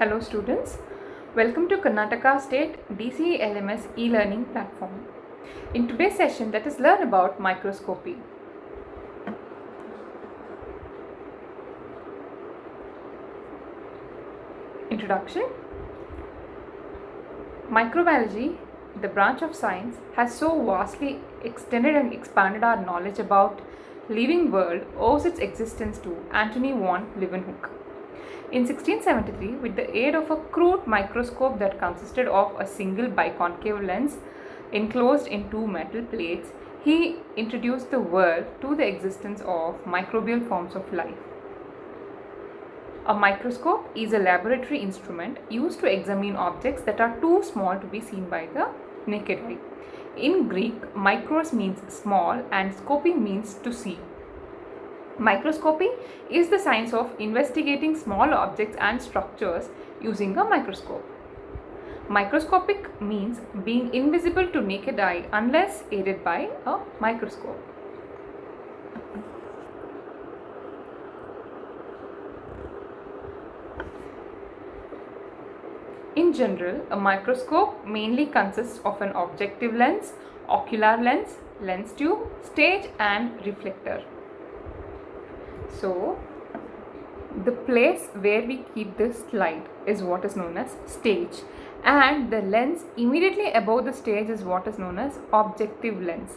Hello students, welcome to Karnataka State DCE LMS e-learning platform. In today's session, let us learn about microscopy. Introduction. Microbiology, the branch of science, has so vastly extended and expanded our knowledge about living world owes its existence to Antony von Leeuwenhoek. In 1673, with the aid of a crude microscope that consisted of a single biconcave lens enclosed in two metal plates, he introduced the world to the existence of microbial forms of life. A microscope is a laboratory instrument used to examine objects that are too small to be seen by the naked eye. In Greek, micros means small and scopy means to see. Microscopy is the science of investigating small objects and structures using a microscope. Microscopic means being invisible to naked eye unless aided by a microscope. In general, a microscope mainly consists of an objective lens, ocular lens, lens tube, stage and reflector. So, the place where we keep this light is what is known as stage, and the lens immediately above the stage is what is known as objective lens.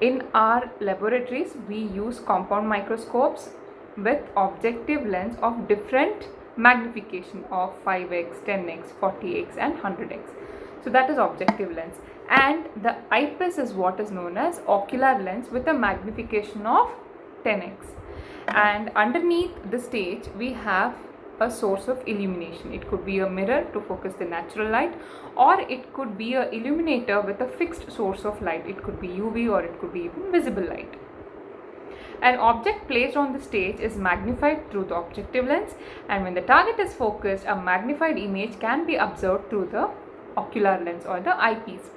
In our laboratories, we use compound microscopes with objective lens of different magnification of 5x, 10x, 40x and 100x. So that is objective lens, and the eyepiece is what is known as ocular lens with a magnification of 10x. And underneath the stage we have a source of illumination. It could be a mirror to focus the natural light, or it could be a illuminator with a fixed source of light. It could be UV or it could be even visible light. An object placed on the stage is magnified through the objective lens, and when the target is focused, a magnified image can be observed through the ocular lens or the eyepiece.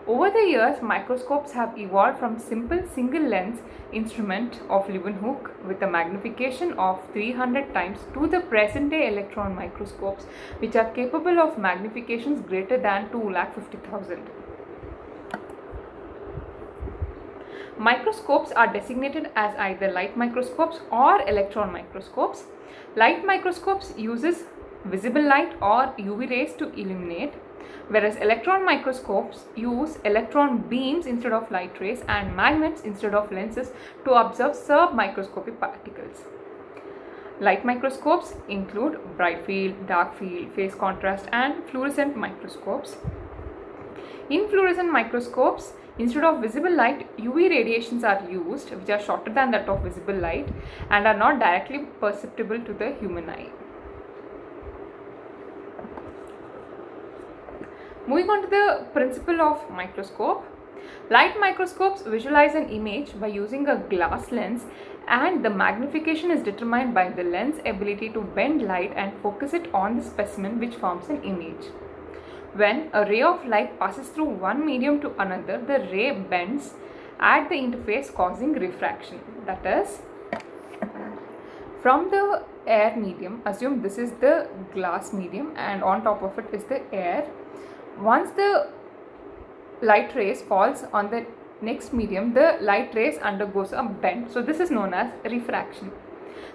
Over the years, microscopes have evolved from simple single lens instrument of Leeuwenhoek with a magnification of 300 times to the present day electron microscopes, which are capable of magnifications greater than 250,000. Microscopes are designated as either light microscopes or electron microscopes. Light microscopes uses visible light or UV rays to illuminate, whereas electron microscopes use electron beams instead of light rays and magnets instead of lenses to observe submicroscopic particles. Light microscopes include bright field, dark field, phase contrast and fluorescent microscopes. In fluorescent microscopes, instead of visible light, UV radiations are used, which are shorter than that of visible light and are not directly perceptible to the human eye. Moving on to the principle of microscope. Light microscopes visualize an image by using a glass lens, and the magnification is determined by the lens ability to bend light and focus it on the specimen, which forms an image. When a ray of light passes through one medium to another, the ray bends at the interface, causing refraction. That is, from the air medium, assume this is the glass medium and on top of it is the air. Once the light rays falls on the next medium, the light rays undergoes a bend. So this is known as refraction.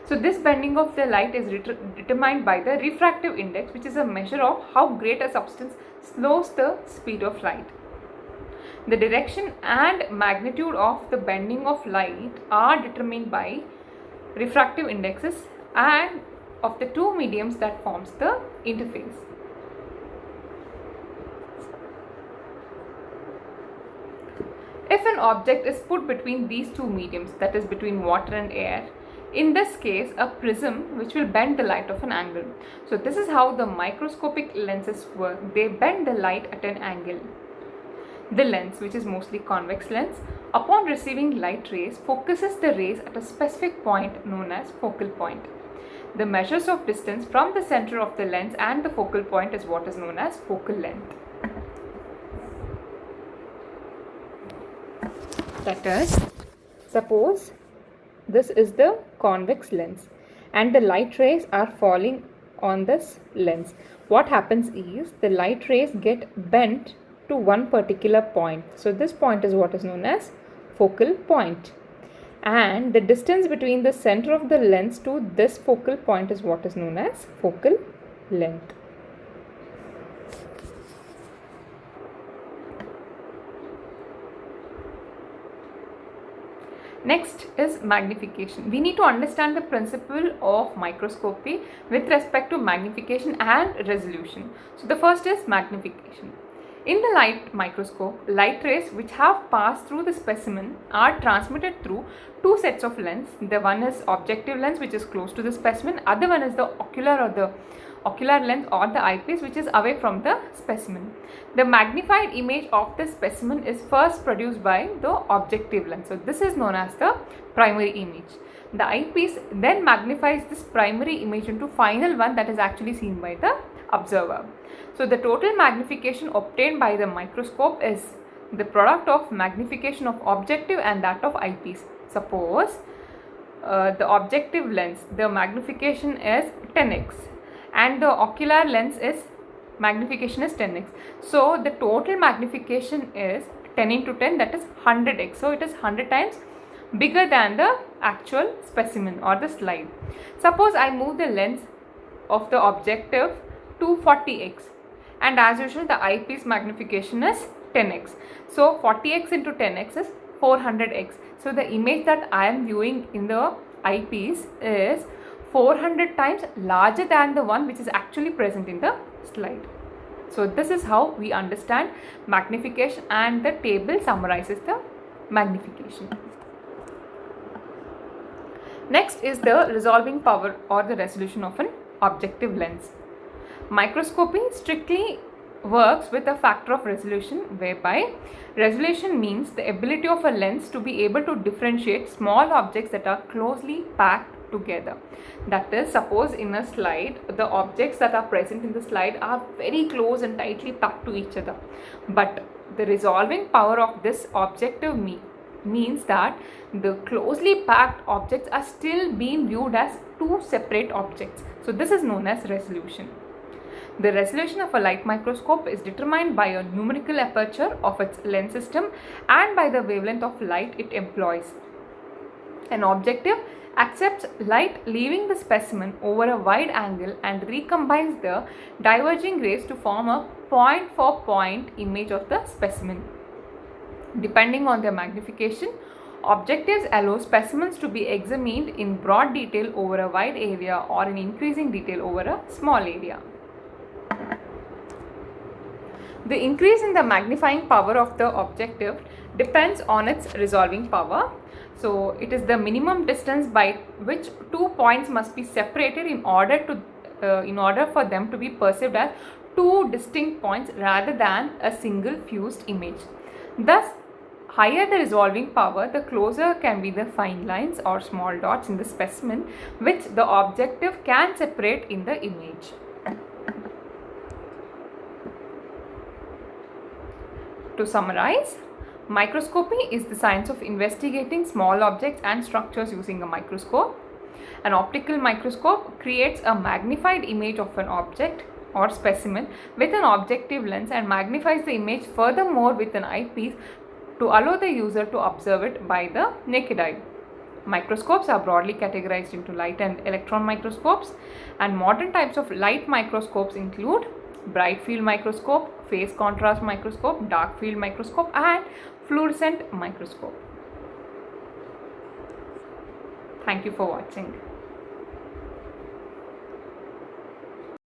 So this bending of the light is determined by the refractive index, which is a measure of how great a substance slows the speed of light. The direction and magnitude of the bending of light are determined by refractive indexes and of the two mediums that forms the interface. If an object is put between these two mediums, that is between water and air, in this case a prism which will bend the light of an angle. So this is how the microscopic lenses work. They bend the light at an angle. The lens, which is mostly convex lens, upon receiving light rays, focuses the rays at a specific point known as focal point. The measures of distance from the center of the lens and the focal point is what is known as focal length. That is, suppose this is the convex lens and the light rays are falling on this lens. What happens is the light rays get bent to one particular point. So this point is what is known as focal point. And the distance between the center of the lens to this focal point is what is known as focal length. Next is magnification. We need to understand the principle of microscopy with respect to magnification and resolution. So the first is magnification. In the light microscope, light rays which have passed through the specimen are transmitted through two sets of lens. The one is objective lens, which is close to the specimen. Other one is the ocular lens or the eyepiece, which is away from the specimen. The magnified image of the specimen is first produced by the objective lens. So this is known as the primary image. The eyepiece then magnifies this primary image into final one that is actually seen by the observer. So the total magnification obtained by the microscope is the product of magnification of objective and that of eyepiece. Suppose the objective lens, the magnification is 10x and the ocular lens is magnification is 10x. So the total magnification is 10 into 10, that is 100x. So it is 100 times bigger than the actual specimen or the slide. Suppose I move the lens of the objective to 40x, and as usual the eyepiece magnification is 10x. So 40x into 10x is 400x. So the image that I am viewing in the eyepiece is 400 times larger than the one which is actually present in the slide. So this is how we understand magnification, and the table summarizes the magnification. Next is the resolving power or the resolution of an objective lens. Microscopy strictly works with a factor of resolution, whereby resolution means the ability of a lens to be able to differentiate small objects that are closely packed together. That is, suppose in a slide the objects that are present in the slide are very close and tightly packed to each other, but the resolving power of this objective means that the closely packed objects are still being viewed as two separate objects. So this is known as resolution. The resolution of a light microscope is determined by a numerical aperture of its lens system and by the wavelength of light it employs. An objective accepts light leaving the specimen over a wide angle and recombines the diverging rays to form a point for point image of the specimen. Depending on their magnification, objectives allow specimens to be examined in broad detail over a wide area or in increasing detail over a small area. The increase in the magnifying power of the objective depends on its resolving power. So it is the minimum distance by which 2 points must be separated in order for them to be perceived as two distinct points rather than a single fused image. Thus, higher the resolving power, the closer can be the fine lines or small dots in the specimen which the objective can separate in the image. To summarize, microscopy is the science of investigating small objects and structures using a microscope. An optical microscope creates a magnified image of an object or specimen with an objective lens and magnifies the image furthermore with an eyepiece to allow the user to observe it by the naked eye. Microscopes are broadly categorized into light and electron microscopes, and modern types of light microscopes include bright field microscope, phase contrast microscope, dark field microscope, and fluorescent microscope. Thank you for watching.